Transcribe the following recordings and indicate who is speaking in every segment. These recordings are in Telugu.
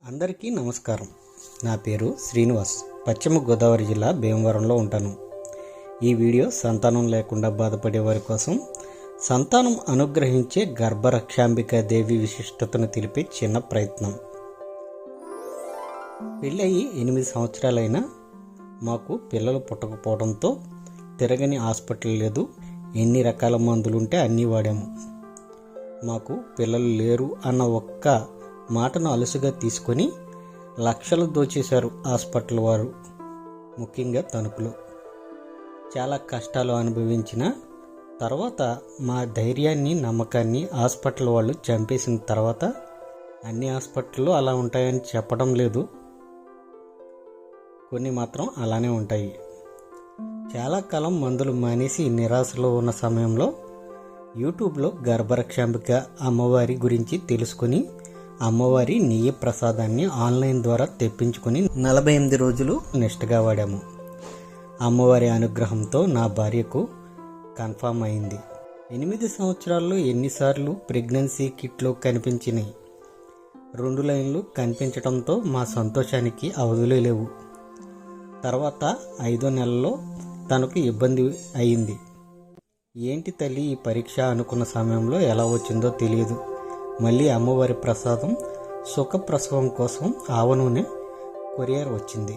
Speaker 1: అందరికీ నమస్కారం. నా పేరు శ్రీనివాస్. పశ్చిమ గోదావరి జిల్లా భీమవరంలో ఉంటాను. ఈ వీడియో సంతానం లేకుండా బాధపడే వారి కోసం సంతానం అనుగ్రహించే గర్భరక్షాంబికా దేవి విశిష్టతను తెలిపే చిన్న ప్రయత్నం. పెళ్ళయి 8 సంవత్సరాలైనా మాకు పిల్లలు పుట్టకపోవడంతో తిరగని హాస్పిటల్ లేదు. ఎన్ని రకాల మందులుంటే అన్నీ వాడాము. మాకు పిల్లలు లేరు అన్న ఒక్క మాటను అలుసుగా తీసుకొని లక్షలు దోచేశారు హాస్పిటల్ వారు, ముఖ్యంగా తణుకులో. చాలా కష్టాలు అనుభవించిన తర్వాత మా ధైర్యాన్ని, నమ్మకాన్ని హాస్పిటల్ వాళ్ళు చంపేసిన తర్వాత, అన్ని హాస్పిటళ్ళు అలా ఉంటాయని చెప్పడం లేదు, కొన్ని మాత్రం అలానే ఉంటాయి. చాలా కాలం మందులు మానేసి నిరాశలో ఉన్న సమయంలో యూట్యూబ్లో గర్భరక్షాంబిక అమ్మవారి గురించి తెలుసుకుని అమ్మవారి నెయ్యి ప్రసాదాన్ని ఆన్లైన్ ద్వారా తెప్పించుకొని 48 రోజులు నిష్టగా వాడాము. అమ్మవారి అనుగ్రహంతో నా భార్యకు కన్ఫామ్ అయింది. 8 సంవత్సరాల్లో ఎన్నిసార్లు ప్రెగ్నెన్సీ కిట్లో కనిపించినాయి. 2 లైన్లు కనిపించడంతో మా సంతోషానికి అవధులే లేవు. తర్వాత 5వ నెలలో తనకు ఇబ్బంది అయింది. ఏంటి తల్లి ఈ పరీక్ష అనుకున్న సమయంలో ఎలా వచ్చిందో తెలియదు. మళ్ళీ అమ్మవారి ప్రసాదం సుఖప్రసవం కోసం ఆవ నూనె కొరియర్ వచ్చింది.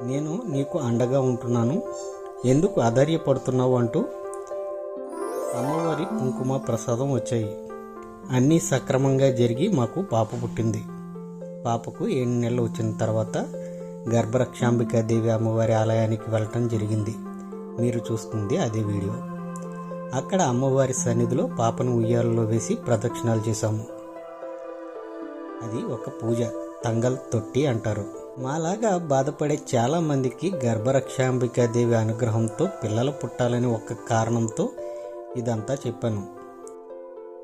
Speaker 1: నేను నీకు అండగా ఉంటున్నాను, ఎందుకు ఆధార్యపడుతున్నావు అంటూ అమ్మవారి కుంకుమ ప్రసాదం వచ్చాయి. అన్నీ సక్రమంగా జరిగి మాకు పాప పుట్టింది. పాపకు 7 నెలలు వచ్చిన తర్వాత గర్భరక్షాంబికా దేవి అమ్మవారి ఆలయానికి వెళ్ళటం జరిగింది. మీరు చూస్తుంది అదే వీడియో. అక్కడ అమ్మవారి సన్నిధిలో పాపను ఉయ్యాలలో వేసి ప్రదక్షిణాలు చేశాము. అది ఒక పూజ, తంగల్ తొట్టి అంటారు. మాలాగా బాధపడే చాలా మందికి గర్భరక్షాంబికా దేవి అనుగ్రహంతో పిల్లలు పుట్టాలని ఒక కారణంతో ఇదంతా చెప్పాను.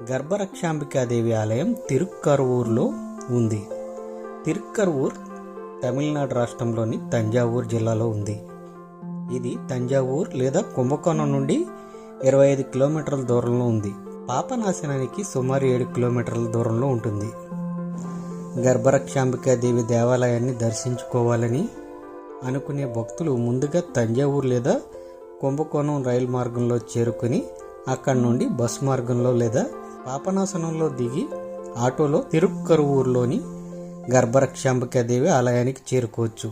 Speaker 1: గర్భరక్షాంబికా దేవి ఆలయం తిరుక్కరువూరులో ఉంది. తిరుక్కరువూర్ తమిళనాడు రాష్ట్రంలోని తంజావూరు జిల్లాలో ఉంది. ఇది తంజావూరు లేదా కుంభకోణం నుండి 25 కిలోమీటర్ల దూరంలో ఉంది. పాపనాశనానికి సుమారు 7 కిలోమీటర్ల దూరంలో ఉంటుంది. గర్భరక్షాంబికా దేవి దేవాలయాన్ని దర్శించుకోవాలని అనుకునే భక్తులు ముందుగా తంజావూరు లేదా కుంభకోణం రైలు మార్గంలో చేరుకుని అక్కడి నుండి బస్ మార్గంలో లేదా పాపనాశనంలో దిగి ఆటోలో తిరుక్కరువూరులోని గర్భరక్షాంబికా దేవి ఆలయానికి చేరుకోవచ్చు.